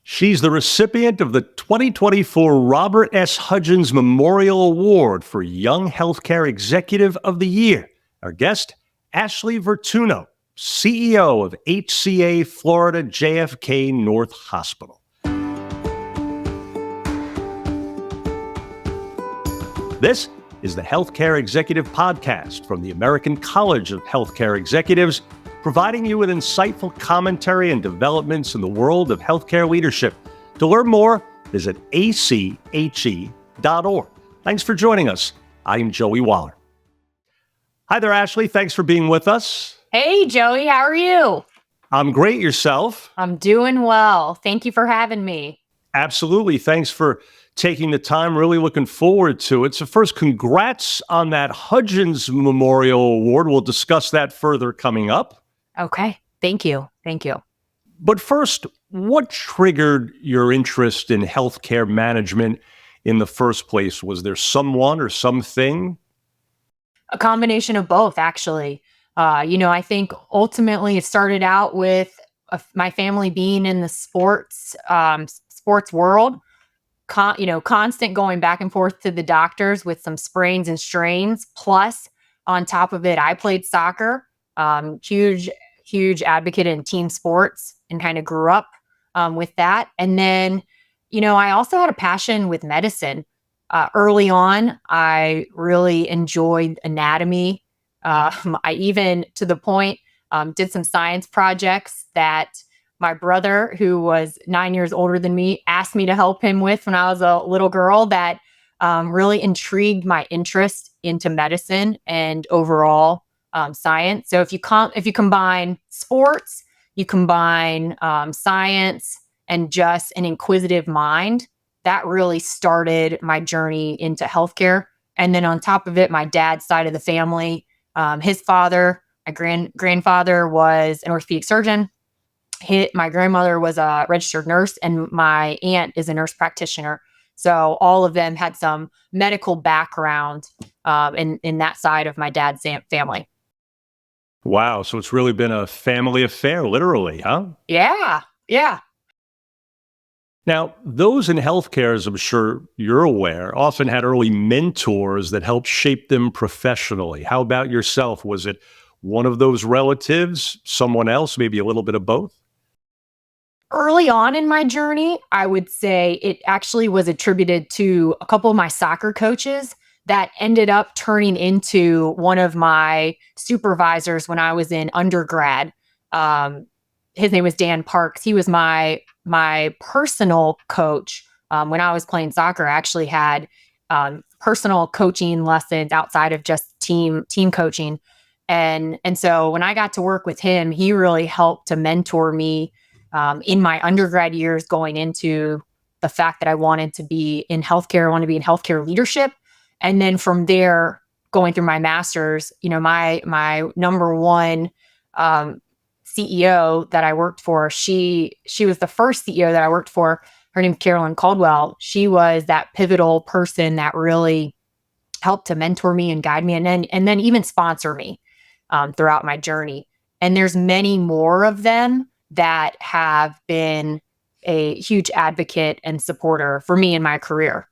She's the recipient of the 2024 Robert S. Hudgens Memorial Award for Young Healthcare Executive of the Year. Our guest, Ashley Vertuno, CEO of HCA Florida JFK North Hospital. This is the Healthcare Executive Podcast from the American College of Healthcare Executives, providing you with insightful commentary and developments in the world of healthcare leadership. To learn more, visit ache.org. Thanks for joining us. I'm Joey Waller. Hi there, Ashley. Thanks for being with us. Hey, Joey. How are you? I'm great. Yourself? I'm doing well. Thank you for having me. Absolutely. Thanks for taking the time. Really looking forward to it. So first, congrats on that Hudgens Memorial Award. We'll discuss that further coming up. Okay. Thank you. But first, what triggered your interest in healthcare management in the first place? Was there someone or something? A combination of both, actually. I think ultimately it started out with my family being in the sports world. Constant going back and forth to the doctors with some sprains and strains. Plus, on top of it, I played soccer. Huge advocate in team sports and kind of grew up with that. And then, I also had a passion with medicine. Early on, I really enjoyed anatomy. I even, to the point, did some science projects that my brother, who was 9 years older than me, asked me to help him with when I was a little girl. That really intrigued my interest into medicine and overall science. So if you combine sports, you combine science and just an inquisitive mind, that really started my journey into healthcare. And then on top of it, my dad's side of the family, his father, my grandfather was an orthopedic surgeon. My grandmother was a registered nurse, and my aunt is a nurse practitioner. So all of them had some medical background in that side of my dad's family. Wow. So it's really been a family affair, literally, huh? Yeah. Now, those in healthcare, as I'm sure you're aware, often had early mentors that helped shape them professionally. How about yourself? Was it one of those relatives, someone else, maybe a little bit of both? Early on in my journey, I would say it actually was attributed to a couple of my soccer coaches that ended up turning into one of my supervisors when I was in undergrad. His name was Dan Parks. He was my personal coach. When I was playing soccer, I actually had personal coaching lessons outside of just team coaching. And so when I got to work with him, he really helped to mentor me in my undergrad years, going into the fact that I wanted to be in healthcare. I wanted to be in healthcare leadership. And then from there, going through my master's, my number one CEO that I worked for, she was the first CEO that I worked for. Her name's Carolyn Caldwell. She was that pivotal person that really helped to mentor me and guide me, and then even sponsor me throughout my journey. And there's many more of them that have been a huge advocate and supporter for me in my career.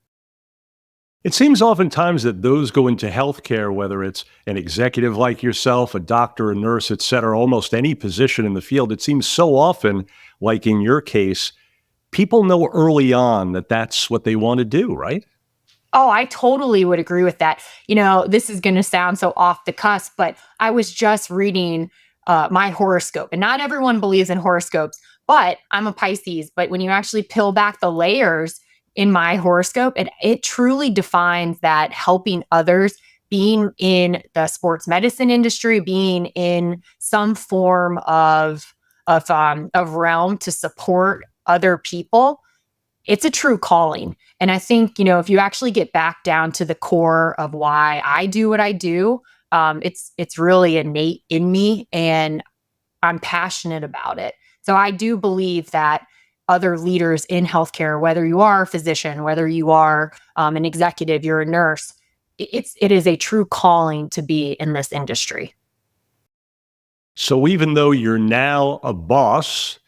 It seems oftentimes that those go into healthcare, whether it's an executive like yourself, a doctor, a nurse, et cetera, almost any position in the field. It seems so often, like in your case, people know early on that that's what they want to do, right? Oh, I totally would agree with that. This is going to sound so off the cusp, but I was just reading my horoscope, and not everyone believes in horoscopes, but I'm a Pisces. But when you actually peel back the layers in my horoscope, it truly defines that helping others, being in the sports medicine industry, being in some form of realm to support other people, it's a true calling. And I think, if you actually get back down to the core of why I do what I do, it's really innate in me, and I'm passionate about it. So I do believe that other leaders in healthcare, whether you are a physician, whether you are an executive, you're a nurse, it is a true calling to be in this industry. So even though you're now a boss,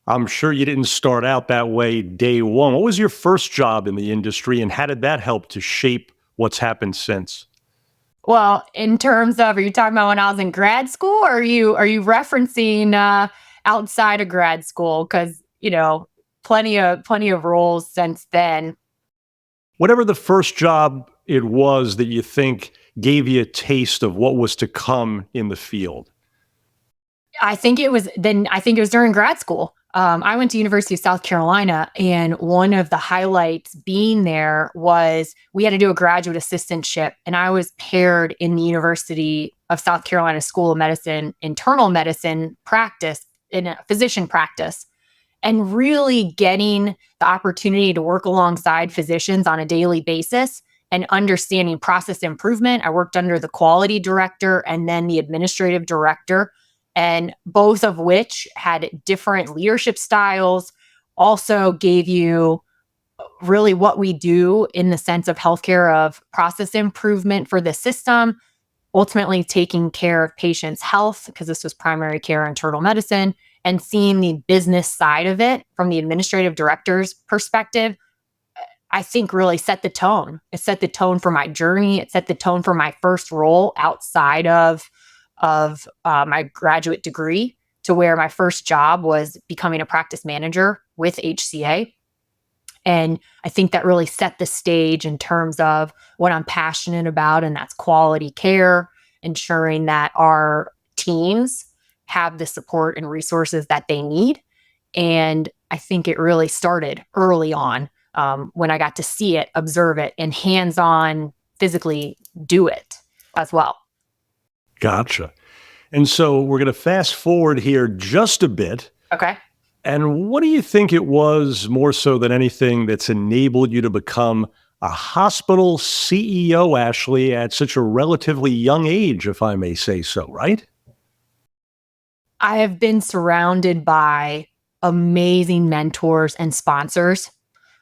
I'm sure you didn't start out that way day one. What was your first job in the industry, and how did that help to shape what's happened since? Well, in terms of, are you talking about when I was in grad school, or are you referencing outside of grad school? Because plenty of roles since then. Whatever the first job it was that you think gave you a taste of what was to come in the field. I think it was during grad school. I went to University of South Carolina, and one of the highlights being there was we had to do a graduate assistantship, and I was paired in the University of South Carolina School of Medicine internal medicine practice in a physician practice, and really getting the opportunity to work alongside physicians on a daily basis and understanding process improvement. I worked under the quality director and then the administrative director, and both of which had different leadership styles, also gave you really what we do in the sense of healthcare, of process improvement for the system, ultimately taking care of patients' health, because this was primary care internal medicine, and seeing the business side of it from the administrative director's perspective. I think really set the tone. It set the tone for my journey. It set the tone for my first role outside of my graduate degree, to where my first job was becoming a practice manager with HCA. And I think that really set the stage in terms of what I'm passionate about, and that's quality care, ensuring that our teams have the support and resources that they need. And I think it really started early on, when I got to see it, observe it, and hands on physically do it as well. Gotcha. And so we're going to fast forward here just a bit. Okay. And what do you think it was, more so than anything, that's enabled you to become a hospital CEO, Ashley, at such a relatively young age, if I may say so, right? I have been surrounded by amazing mentors and sponsors.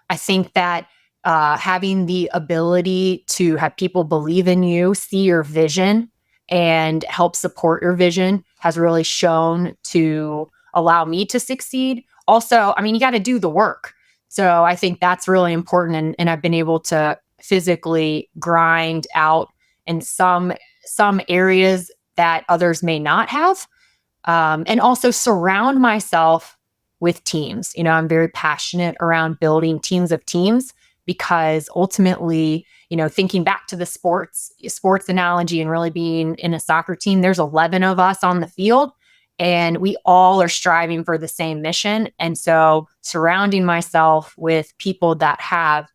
I think that having the ability to have people believe in you, see your vision, and help support your vision has really shown to allow me to succeed. Also, I mean, you got to do the work. So I think that's really important. And I've been able to physically grind out in some areas that others may not have, and also surround myself with teams. I'm very passionate around building teams of teams, because ultimately, thinking back to the sports analogy and really being in a soccer team, there's 11 of us on the field, and we all are striving for the same mission. And so surrounding myself with people that have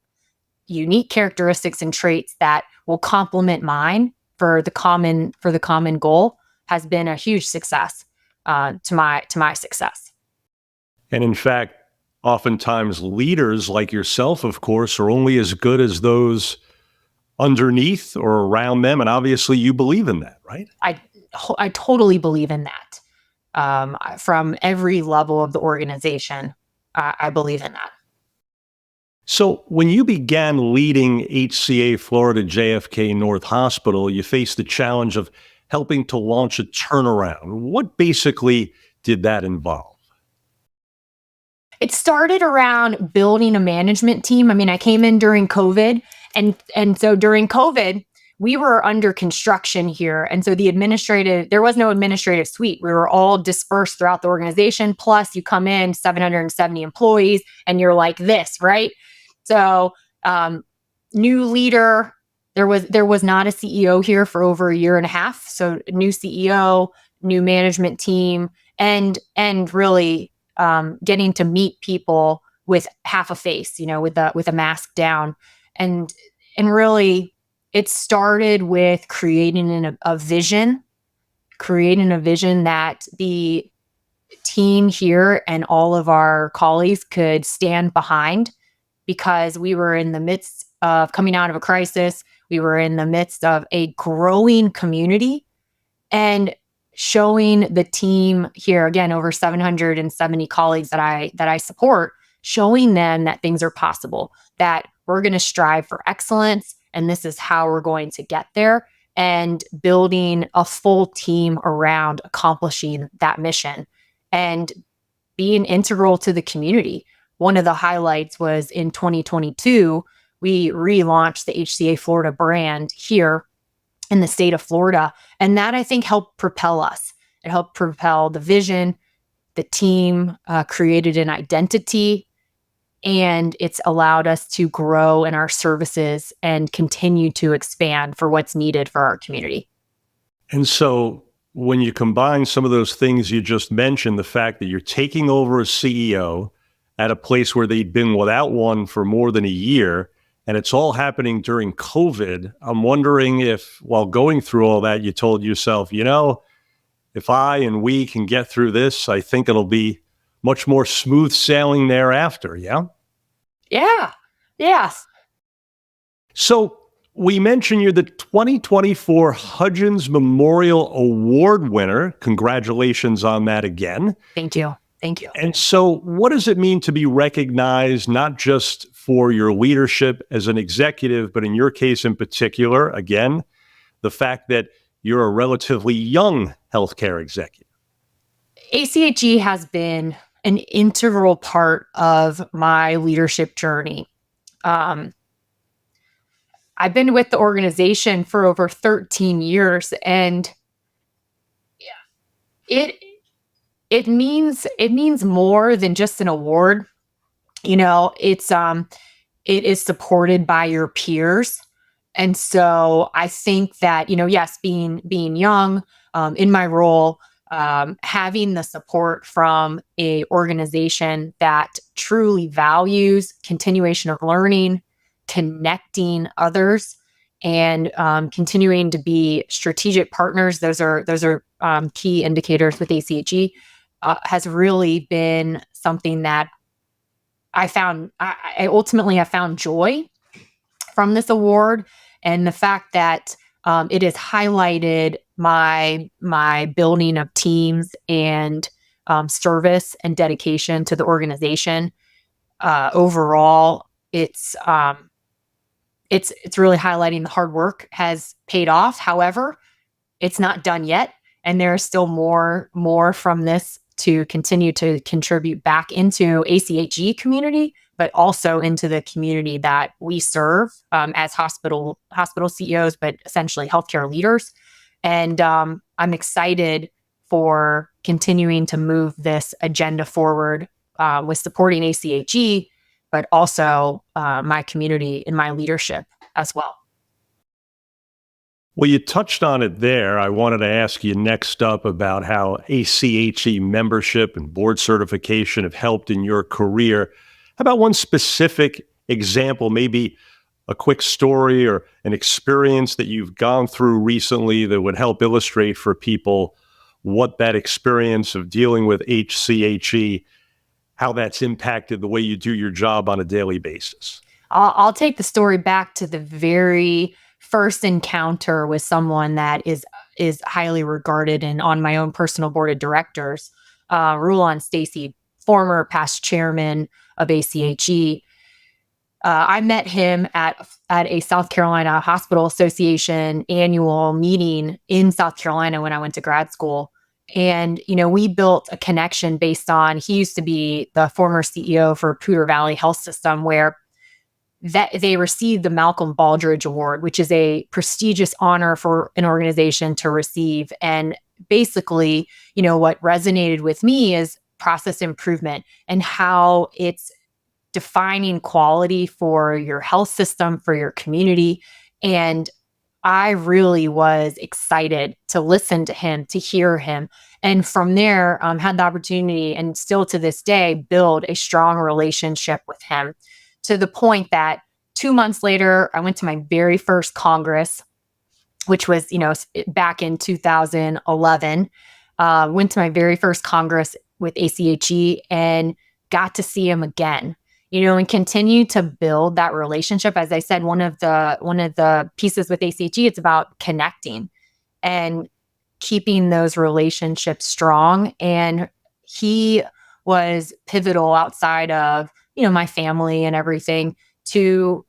unique characteristics and traits that will complement mine for the common goal has been a huge success, to my success. And in fact, oftentimes leaders like yourself, of course, are only as good as those underneath or around them. And obviously you believe in that, right? I totally believe in that. From every level of the organization, I believe in that. So when you began leading HCA Florida JFK North Hospital, you faced the challenge of helping to launch a turnaround. What basically did that involve? It started around building a management team. I mean, I came in during COVID, and so during COVID, we were under construction here. And so there was no administrative suite. We were all dispersed throughout the organization. Plus you come in 770 employees and you're like this, right? So, new leader, there was not a CEO here for over a year and a half. So new CEO, new management team, and really, getting to meet people with half a face, with a mask down, and really, it started with creating a vision that the team here and all of our colleagues could stand behind, because we were in the midst of coming out of a crisis. We were in the midst of a growing community, and showing the team here, again, over 770 colleagues that I support, showing them that things are possible, that we're going to strive for excellence, and this is how we're going to get there, and building a full team around accomplishing that mission. And being integral to the community. One of the highlights was in 2022, we relaunched the HCA Florida brand here in the state of Florida. And that, I think, helped propel us. It helped propel the vision. The team created an identity, and it's allowed us to grow in our services and continue to expand for what's needed for our community. And so when you combine some of those things you just mentioned, the fact that you're taking over as CEO at a place where they'd been without one for more than a year, and it's all happening during COVID, I'm wondering if, while going through all that, you told yourself, if I and we can get through this, I think it'll be much more smooth sailing thereafter, yeah? Yeah. Yes. So we mentioned you're the 2024 Hudgens Memorial Award winner. Congratulations on that again. Thank you. Thank you. And so what does it mean to be recognized, not just for your leadership as an executive, but in your case in particular, again, the fact that you're a relatively young healthcare executive? ACHE has been an integral part of my leadership journey. I've been with the organization for over 13 years, and it means more than just an award. It is supported by your peers. And so I think that, yes, being young in my role, having the support from a organization that truly values continuation of learning, connecting others, and continuing to be strategic partners. Those are key indicators with ACHE. Has really been something that I ultimately have found joy from this award, and the fact that it has highlighted my building of teams and service and dedication to the organization. Overall, it's really highlighting the hard work has paid off. However, it's not done yet, and there is still more from this to continue to contribute back into ACHE community, but also into the community that we serve as hospital CEOs, but essentially healthcare leaders. And I'm excited for continuing to move this agenda forward with supporting ACHE, but also my community and my leadership as well. Well, you touched on it there. I wanted to ask you next up about how ACHE membership and board certification have helped in your career. How about one specific example, maybe a quick story or an experience that you've gone through recently that would help illustrate for people what that experience of dealing with HCHE, how that's impacted the way you do your job on a daily basis? I'll take the story back to the very first encounter with someone that is highly regarded and on my own personal board of directors. Rulon Stacy, former past chairman of ACHE. I met him at a South Carolina Hospital Association annual meeting in South Carolina when I went to grad school. And, we built a connection based on, he used to be the former CEO for Poudre Valley Health System, where that they received the Malcolm Baldrige Award, which is a prestigious honor for an organization to receive. And basically, what resonated with me is process improvement and how it's defining quality for your health system, for your community. And I really was excited to listen to him, to hear him. And from there, had the opportunity, and still to this day, build a strong relationship with him, to the point that 2 months later, I went to my very first Congress, which was, back in 2011. Went to my very first Congress with ACHE and got to see him again, and continue to build that relationship. As I said, one of the pieces with ACHE, it's about connecting and keeping those relationships strong. And he was pivotal outside of, my family and everything, to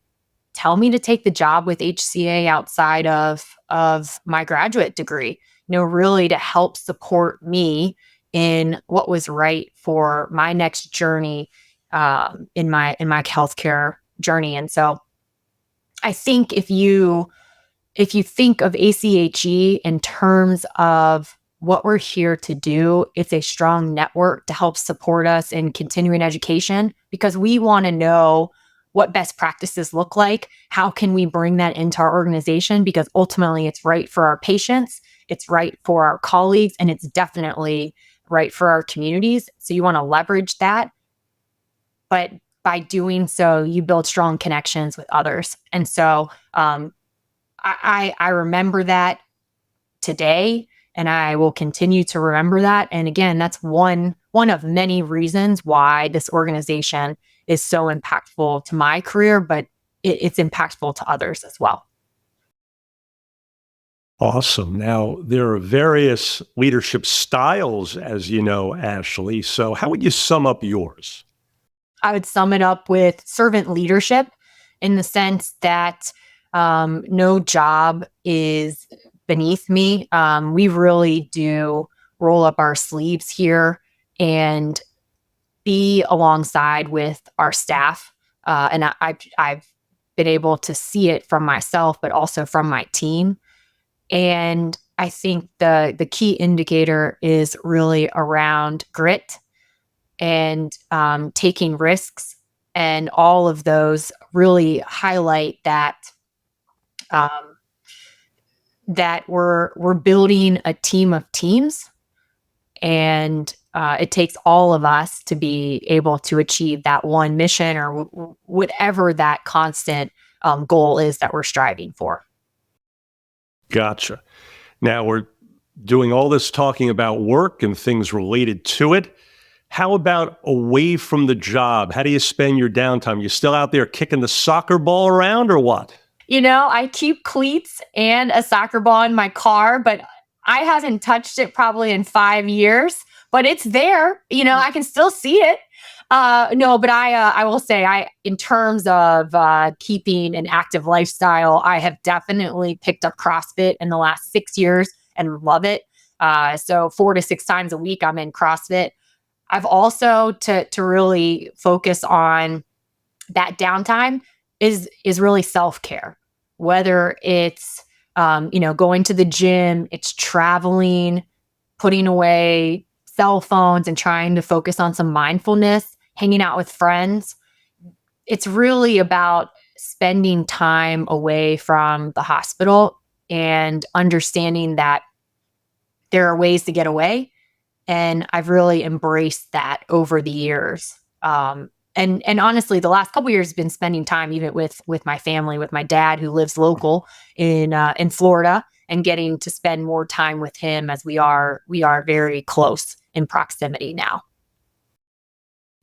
tell me to take the job with HCA outside of my graduate degree, really to help support me in what was right for my next journey in my healthcare journey. And so I think if you think of ACHE in terms of what we're here to do, it's a strong network to help support us in continuing education, because we want to know what best practices look like. How can we bring that into our organization? Because ultimately it's right for our patients, it's right for our colleagues, and it's definitely right for our communities. So you want to leverage that. But by doing so, you build strong connections with others. And so I remember that today, and I will continue to remember that. And again, that's one of many reasons why this organization is so impactful to my career, but it's impactful to others as well. Awesome. Now, there are various leadership styles, as you know, Ashley. So, how would you sum up yours? I would sum it up with servant leadership, in the sense that no job is beneath me. We really do roll up our sleeves here and be alongside with our staff. I've been able to see it from myself, but also from my team. And I think the key indicator is really around grit and taking risks, and all of those really highlight that um, that we're building a team of teams, and it takes all of us to be able to achieve that one mission, or whatever that constant goal is that we're striving for. Gotcha. Now, we're doing all this talking about work and things related to it. How about away from the job? How do you spend your downtime? You still out there kicking the soccer ball around or what? I keep cleats and a soccer ball in my car, but I haven't touched it probably in 5 years, but it's there. I can still see it. No, but I will say, in terms of keeping an active lifestyle, I have definitely picked up CrossFit in the last 6 years and love it. So 4 to 6 times a week, I'm in CrossFit. I've also to really focus on that downtime is really self-care, whether it's going to the gym, it's traveling, putting away cell phones and trying to focus on some mindfulness, hanging out with friends. It's really about spending time away from the hospital and understanding that there are ways to get away. And I've really embraced that over the years. And honestly, the last couple of years have been spending time even with my family, with my dad, who lives local in Florida, and getting to spend more time with him, as we are very close in proximity now.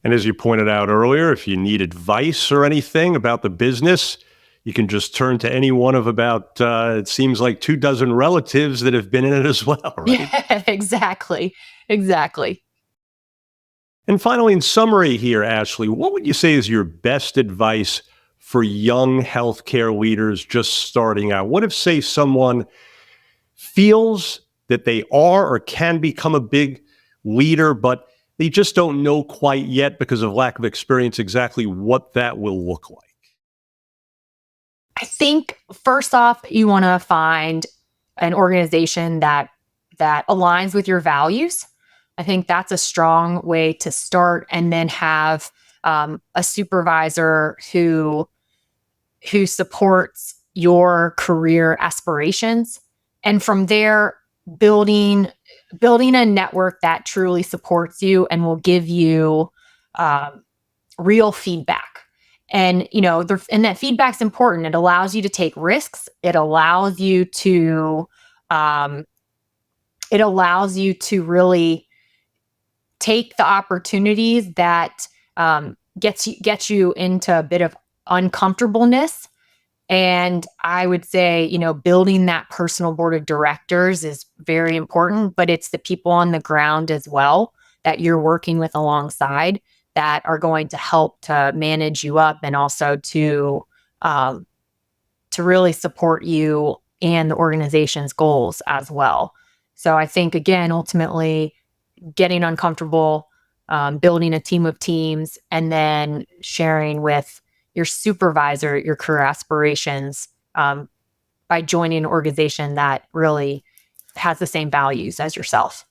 And as you pointed out earlier, if you need advice or anything about the business, you can just turn to any one of about, it seems like 24 relatives that have been in it as well, right? Yeah, exactly. Exactly. And finally, in summary here, Ashley, what would you say is your best advice for young healthcare leaders just starting out? What if, say, someone feels that they are or can become a big leader, but they just don't know quite yet because of lack of experience exactly what that will look like? I think first off, you want to find an organization that aligns with your values. I think that's a strong way to start, and then have a supervisor who supports your career aspirations, and from there, building a network that truly supports you and will give you um, real feedback. And and that feedback's important. It allows you to take risks. Um, it allows you to really take the opportunities that gets you into a bit of uncomfortableness. And I would say, building that personal board of directors is very important, but it's the people on the ground as well that you're working with alongside that are going to help to manage you up, and also um, to really support you and the organization's goals as well. So I think, again, ultimately, getting uncomfortable, building a team of teams, and then sharing with your supervisor your career aspirations by joining an organization that really has the same values as yourself.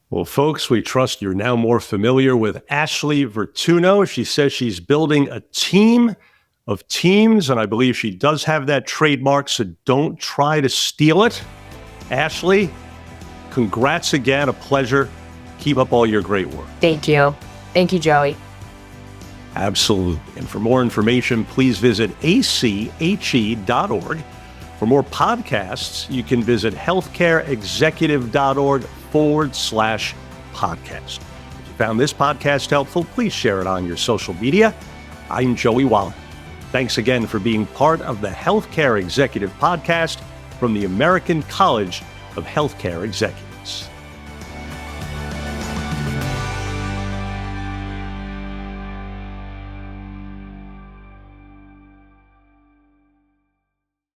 Well, folks, we trust you're now more familiar with Ashley Vertuno. She says she's building a team of teams, and I believe she does have that trademark, so don't try to steal it. Ashley, congrats again. A pleasure. Keep up all your great work. Thank you. Thank you, Joey. Absolutely. And for more information, please visit ache.org. For more podcasts, you can visit healthcareexecutive.org/podcast. If you found this podcast helpful, please share it on your social media. I'm Joey Wallach. Thanks again for being part of the Healthcare Executive Podcast from the American College of Healthcare Executives.